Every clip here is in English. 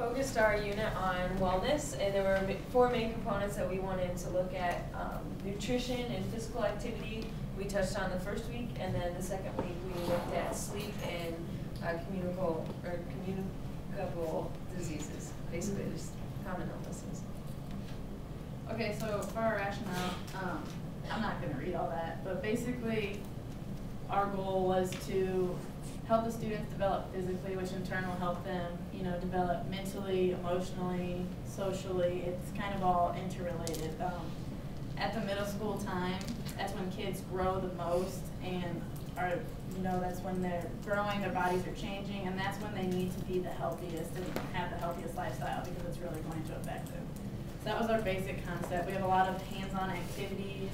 focused our unit on wellness, and there were four main components that we wanted to look at: nutrition and physical activity. We touched on the first week, and then the second week we looked at sleep and communicable diseases, basically just common illnesses. Okay, so for our rationale, I'm not going to read all that, but basically our goal was to help the students develop physically, which in turn will help them, develop mentally, emotionally, socially. It's kind of all interrelated. At the middle school time, that's when kids grow the most and are, that's when they're growing, their bodies are changing, and that's when they need to be the healthiest and have the healthiest lifestyle because it's really going to affect them. So that was our basic concept. We have a lot of hands-on activities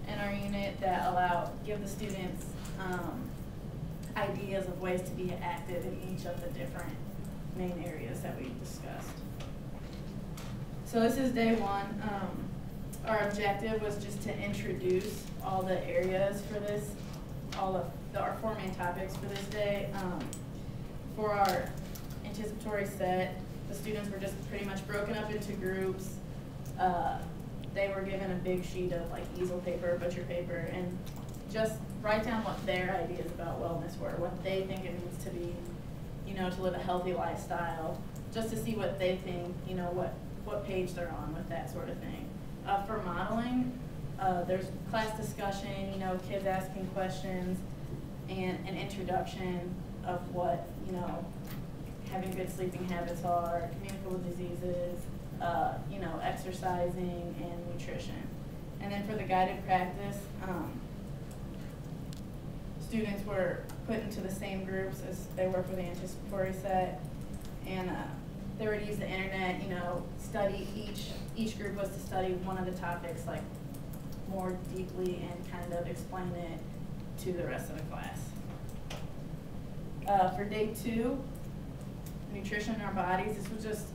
in our unit that give the students ideas of ways to be active in each of the different main areas that we discussed. So this is day one. Our objective was just to introduce all the areas for this, our four main topics for this day. For our anticipatory set, the students were just pretty much broken up into groups. They were given a big sheet of easel paper, butcher paper, and just write down what their ideas about wellness were, what they think it means to be, to live a healthy lifestyle, just to see what they think, what page they're on with that sort of thing. For modeling, there's class discussion, kids asking questions, and an introduction of what, having good sleeping habits are, communicable diseases, exercising, and nutrition. And then for the guided practice, students were put into the same groups as they were for the anticipatory set, and they were to use the internet, study each group was to study one of the topics more deeply and kind of explain it to the rest of the class. For day two, nutrition in our bodies, this was just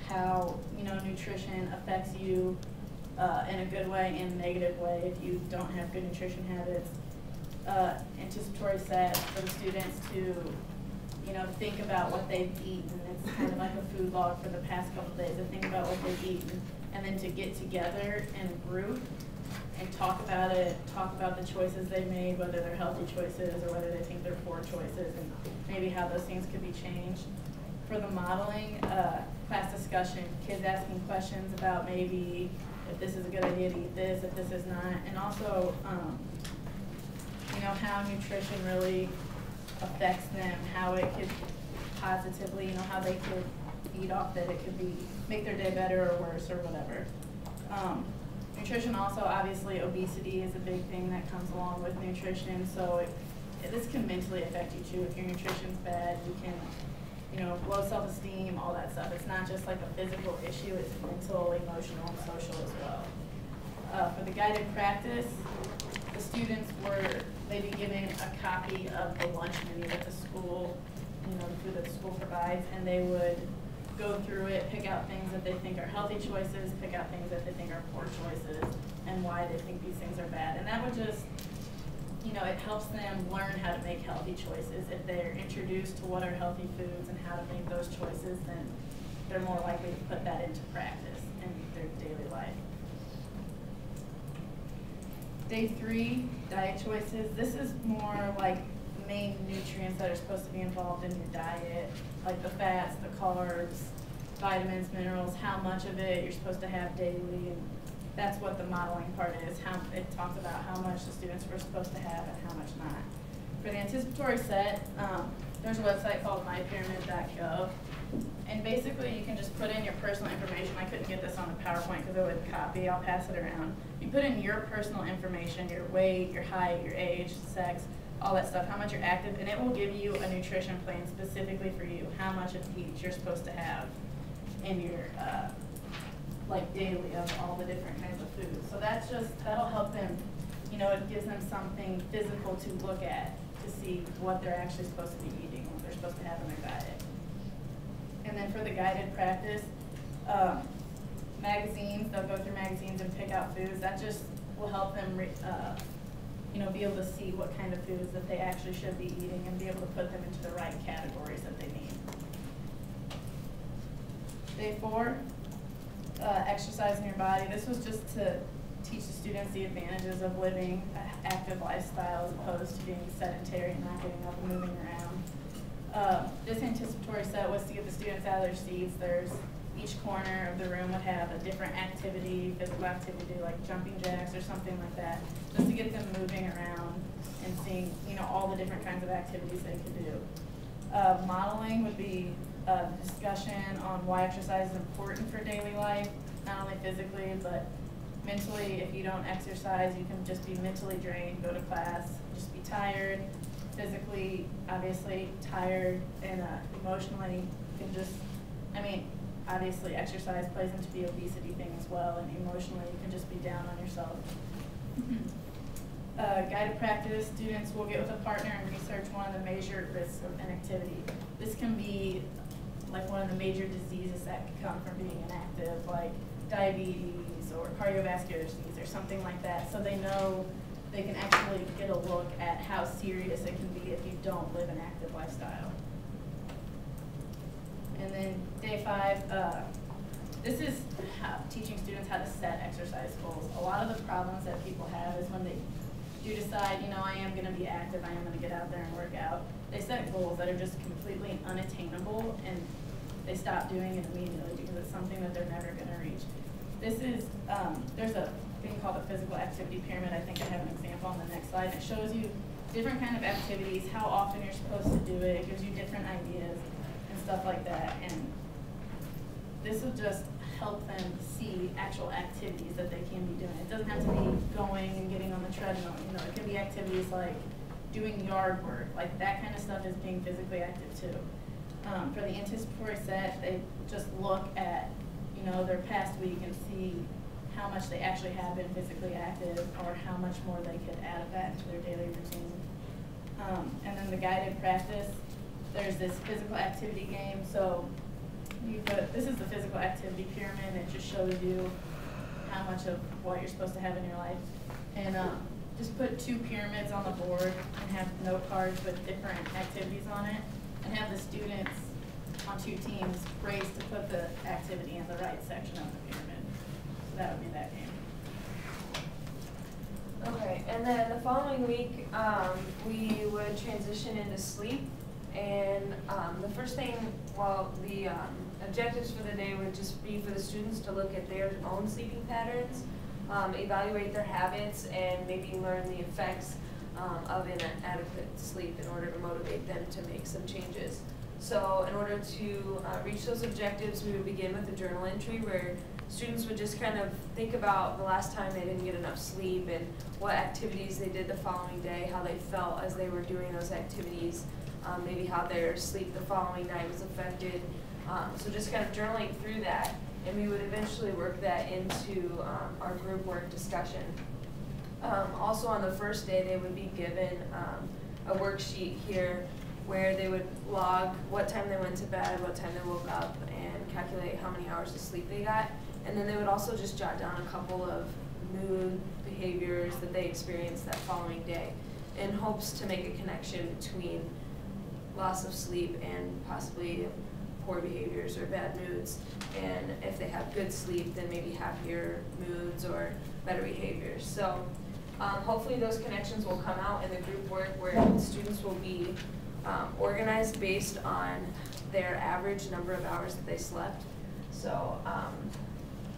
how nutrition affects you in a good way and a negative way if you don't have good nutrition habits. Anticipatory set for the students to think about what they've eaten. It's kind of like a food log for the past couple of days, to think about what they've eaten, and then to get together in a group and talk about it, talk about the choices they made, whether they're healthy choices or whether they think they're poor choices, and maybe how those things could be changed. For the modeling, class discussion, kids asking questions about maybe if this is a good idea to eat this, if this is not, and also how nutrition really affects them, how it could positively, how they could feed off that, it could make their day better or worse or whatever. Nutrition also, obviously, obesity is a big thing that comes along with nutrition, so this can mentally affect you too. If your nutrition's bad, you can, low self-esteem, all that stuff. It's not just a physical issue, it's mental, emotional, and social as well. For the guided practice, the students they'd be given a copy of the lunch menu that the school, the food that the school provides, and they would go through it, pick out things that they think are healthy choices, pick out things that they think are poor choices, and why they think these things are bad. And that would just, it helps them learn how to make healthy choices. If they're introduced to what are healthy foods and how to make those choices, then they're more likely to put that into practice in their daily life. Day three, diet choices. This is more main nutrients that are supposed to be involved in your diet, like the fats, the carbs, vitamins, minerals, how much of it you're supposed to have daily. And that's what the modeling part is. It talks about how much the students were supposed to have and how much not. For the anticipatory set, there's a website called mypyramid.gov. And basically, you can just put in your personal information. I couldn't get this on a PowerPoint because it wouldn't copy. I'll pass it around. You put in your personal information, your weight, your height, your age, sex, all that stuff, how much you're active, and it will give you a nutrition plan specifically for you, how much of each you're supposed to have in your daily of all the different kinds of foods. So that'll help them, it gives them something physical to look at to see what they're actually supposed to be eating, what they're supposed to have in their diet. And then for the guided practice, magazines, they'll go through magazines and pick out foods. That just will help them be able to see what kind of foods that they actually should be eating and be able to put them into the right categories that they need. Day 4, exercising your body. This was just to teach the students the advantages of living an active lifestyle as opposed to being sedentary and not getting up and moving around. This anticipatory set was to get the students out of their seats. Each corner of the room would have a different activity, physical activity like jumping jacks or something like that, just to get them moving around and seeing, all the different kinds of activities they could do. Modeling would be a discussion on why exercise is important for daily life, not only physically, but mentally. If you don't exercise, you can just be mentally drained, go to class, just be tired, physically, obviously, tired, and emotionally, you can just, obviously exercise plays into the obesity thing as well, and emotionally, you can just be down on yourself. Guided practice, students will get with a partner and research one of the major risks of inactivity. This can be like one of the major diseases that can come from being inactive, like diabetes or cardiovascular disease or something like that. So they know they can actually get a look at how serious it can be if you don't live an active lifestyle. And then day 5, this is teaching students how to set exercise goals. A lot of the problems that people have is when they do decide, I am going to be active, I am going to get out there and work out. They set goals that are just completely unattainable, and they stop doing it immediately because it's something that they're never going to reach. This is, there's a thing called the physical activity pyramid. I think I have an example on the next slide. It shows you different kind of activities, how often you're supposed to do it. It gives you different ideas and stuff like that. And this will just help them see actual activities that they can be doing. It doesn't have to be going and getting on the treadmill. It can be activities like doing yard work. Like that kind of stuff is being physically active too. For the anticipatory set, they just look at their past week and see how much they actually have been physically active or how much more they could add of that into their daily routine. And then the guided practice, there's this physical activity game. So this is the physical activity pyramid. It just shows you how much of what you're supposed to have in your life. And just put 2 pyramids on the board and have note cards with different activities on it, and have the students on 2 teams race to put the activity in the right section of the pyramid. So that would be that game. Okay, and then the following week, we would transition into sleep. And the first thing, the objectives for the day would just be for the students to look at their own sleeping patterns, evaluate their habits, and maybe learn the effects of inadequate sleep in order to motivate them to make some changes. So in order to reach those objectives, we would begin with a journal entry where students would just kind of think about the last time they didn't get enough sleep and what activities they did the following day, how they felt as they were doing those activities, maybe how their sleep the following night was affected. So just kind of journaling through that, and we would eventually work that into our group work discussion. Also on the first day, they would be given a worksheet here where they would log what time they went to bed, what time they woke up, and calculate how many hours of sleep they got. And then they would also just jot down a couple of mood behaviors that they experienced that following day in hopes to make a connection between loss of sleep and possibly poor behaviors or bad moods. And if they have good sleep, then maybe happier moods or better behaviors. So hopefully those connections will come out in the group work where students will be organized based on their average number of hours that they slept. So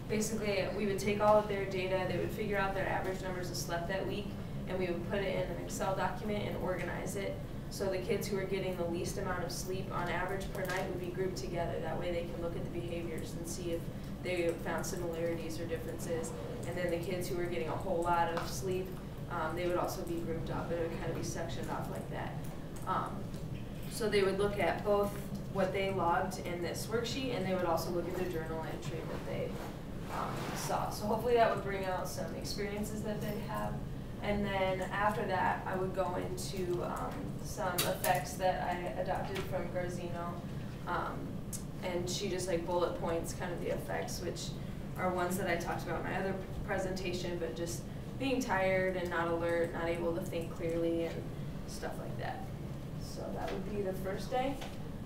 basically we would take all of their data, they would figure out their average numbers of slept that week, and we would put it in an Excel document and organize it. So the kids who are getting the least amount of sleep on average per night would be grouped together. That way they can look at the behaviors and see if they found similarities or differences. And then the kids who were getting a whole lot of sleep, they would also be grouped up. It would kind of be sectioned off like that. So they would look at both what they logged in this worksheet, and they would also look at the journal entry that they saw. So hopefully that would bring out some experiences that they have. And then after that, I would go into some effects that I adopted from Garzino. And she just like bullet points kind of the effects, which are ones that I talked about in my other presentation, but just being tired and not alert, not able to think clearly and stuff like that. So that would be the first day.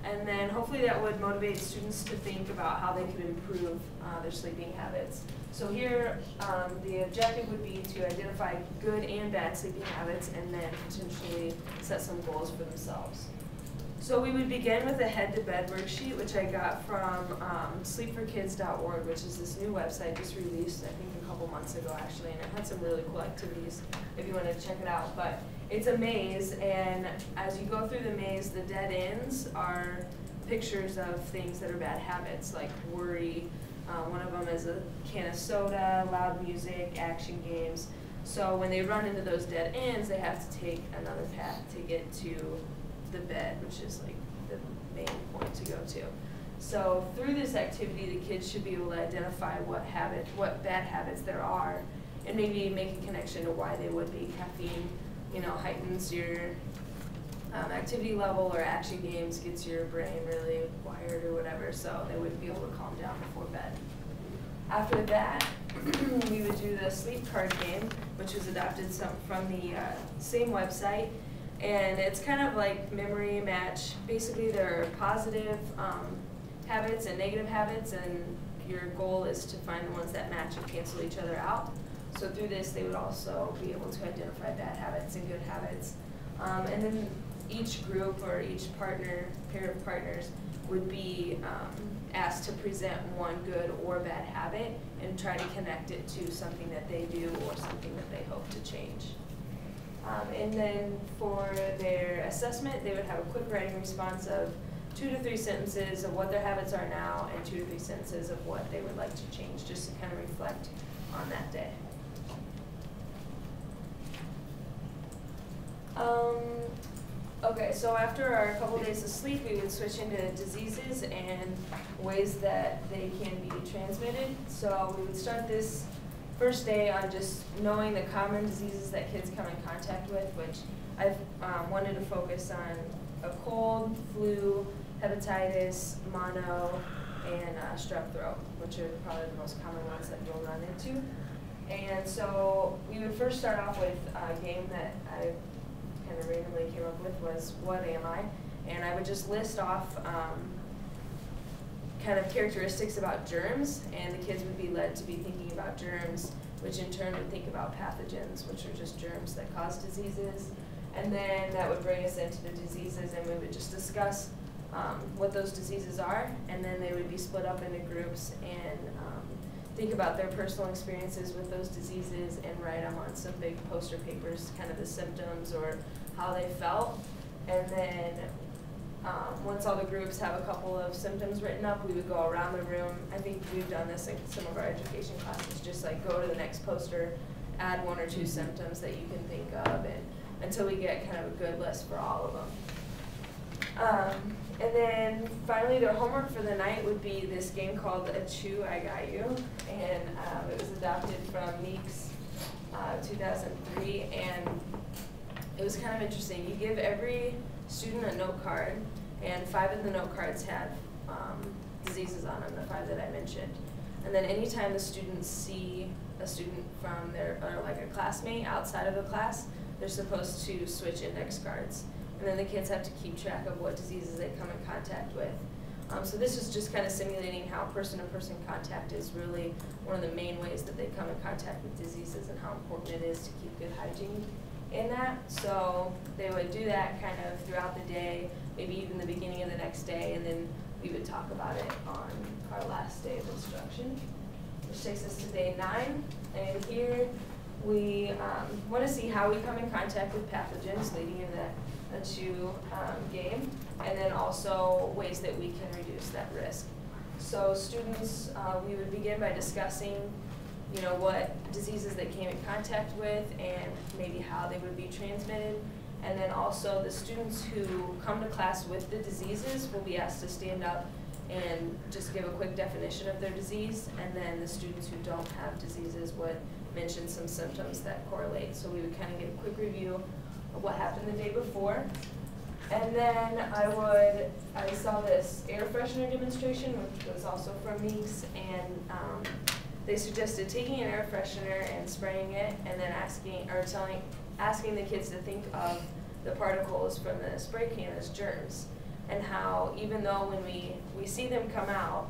And then hopefully that would motivate students to think about how they could improve their sleeping habits. So here, the objective would be to identify good and bad sleeping habits and then potentially set some goals for themselves. So we would begin with a head-to-bed worksheet, which I got from sleepforkids.org, which is this new website just released, I think, a couple months ago, actually, and it had some really cool activities if you want to check it out. But it's a maze, and as you go through the maze, the dead ends are pictures of things that are bad habits, like worry. One of them is a can of soda, loud music, action games. So when they run into those dead ends, they have to take another path to get to the bed, which is like the main point to go to. So through this activity, the kids should be able to identify what bad habits there are, and maybe make a connection to why they would be. Caffeine, heightens your activity level, or action games gets your brain really wired or whatever, so they would be able to calm down before bed. After that, we would do the sleep card game, which was adopted from the same website. And it's kind of like memory match. Basically, there are positive habits and negative habits, and your goal is to find the ones that match and cancel each other out. So through this, they would also be able to identify bad habits and good habits. And then each group or each pair of partners would be asked to present one good or bad habit and try to connect it to something that they do or something that they hope to change. And then for their assessment, they would have a quick writing response of 2 to 3 sentences of what their habits are now and 2 to 3 sentences of what they would like to change, just to kind of reflect on that day. Okay, so after our couple days of sleep, we would switch into diseases and ways that they can be transmitted. So we would start this first day on just knowing the common diseases that kids come in contact with, which I've wanted to focus on a cold, flu, hepatitis, mono, and strep throat, which are probably the most common ones that you'll run into. And so we would first start off with a game that I kind of randomly came up with, was What Am I? And I would just list off kind of characteristics about germs, and the kids would be led to be thinking about germs, which in turn would think about pathogens, which are just germs that cause diseases. And then that would bring us into the diseases, and we would just discuss what those diseases are, and then they would be split up into groups and think about their personal experiences with those diseases and write them on some big poster papers, kind of the symptoms or how they felt. And then once all the groups have a couple of symptoms written up, we would go around the room. I think we've done this in some of our education classes, just like go to the next poster, add 1 or 2 symptoms that you can think of, and until we get kind of a good list for all of them. And then finally, their homework for the night would be this game called Achoo, I Got You, and it was adopted from Meeks 2003, and it was kind of interesting. You give every student a note card, and 5 of the note cards have diseases on them, the 5 that I mentioned. And then anytime the students see a student from or like a classmate outside of the class, they're supposed to switch index cards. And then the kids have to keep track of what diseases they come in contact with. So this is just kind of simulating how person-to-person contact is really one of the main ways that they come in contact with diseases, and how important it is to keep good hygiene in that. So they would do that kind of throughout the day, maybe even the beginning of the next day, and then we would talk about it on our last day of instruction, which takes us to day 9. And here we want to see how we come in contact with pathogens, leading into that Achoo game, and then also ways that we can reduce that risk. So students, we would begin by discussing what diseases they came in contact with and maybe how they would be transmitted. And then also the students who come to class with the diseases will be asked to stand up and just give a quick definition of their disease. And then the students who don't have diseases would mention some symptoms that correlate. So we would kind of get a quick review of what happened the day before. And then I saw this air freshener demonstration, which was also from Meeks, and they suggested taking an air freshener and spraying it, and then asking the kids to think of the particles from the spray can as germs. and how even though when we see them come out,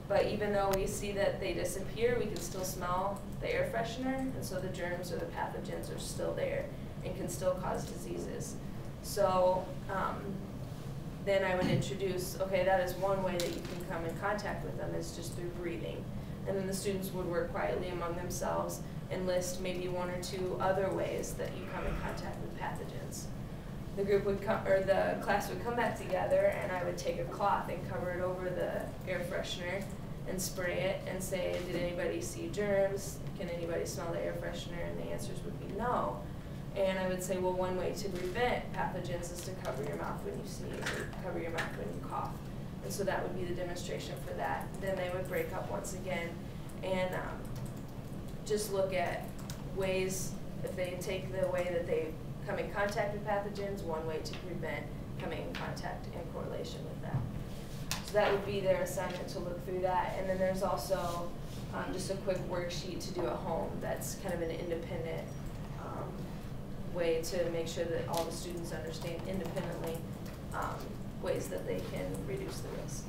but even though we see that they disappear, we can still smell the air freshener, and so the germs or the pathogens are still there and can still cause diseases. So then I would introduce, okay, that is one way that you can come in contact with them, is just through breathing. And then the students would work quietly among themselves and list maybe one or two other ways that you come in contact with pathogens. The group would come, or the class would come back together, and I would take a cloth and cover it over the air freshener and spray it and say, did anybody see germs? Can anybody smell the air freshener? And the answers would be no. And I would say, well, one way to prevent pathogens is to cover your mouth when you sneeze or cover your mouth when you cough. And so that would be the demonstration for that. Then they would break up once again and just look at ways, if they take the way that they come in contact with pathogens, one way to prevent coming in contact in correlation with that. So that would be their assignment, to look through that. And then there's also just a quick worksheet to do at home that's kind of an independent way to make sure that all the students understand independently ways that they can reduce the risk.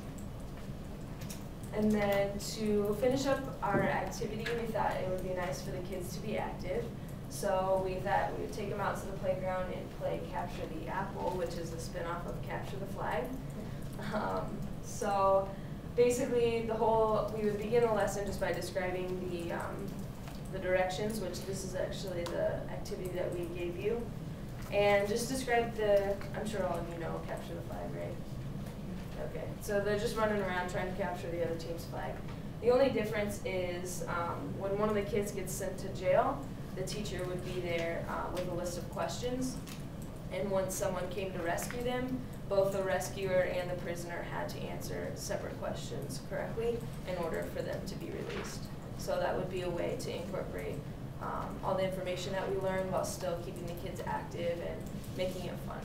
And then to finish up our activity, we thought it would be nice for the kids to be active. So we thought we would take them out to the playground and play Capture the Apple, which is a spin-off of Capture the Flag. So basically we would begin the lesson just by describing the directions, which this is actually the activity that we gave you. And just describe I'm sure all of you know Capture the Flag, right? Okay, so they're just running around trying to capture the other team's flag. The only difference is when one of the kids gets sent to jail, the teacher would be there with a list of questions. And once someone came to rescue them, both the rescuer and the prisoner had to answer separate questions correctly in order for them to be released. So that would be a way to incorporate all the information that we learned while still keeping the kids active and making it fun.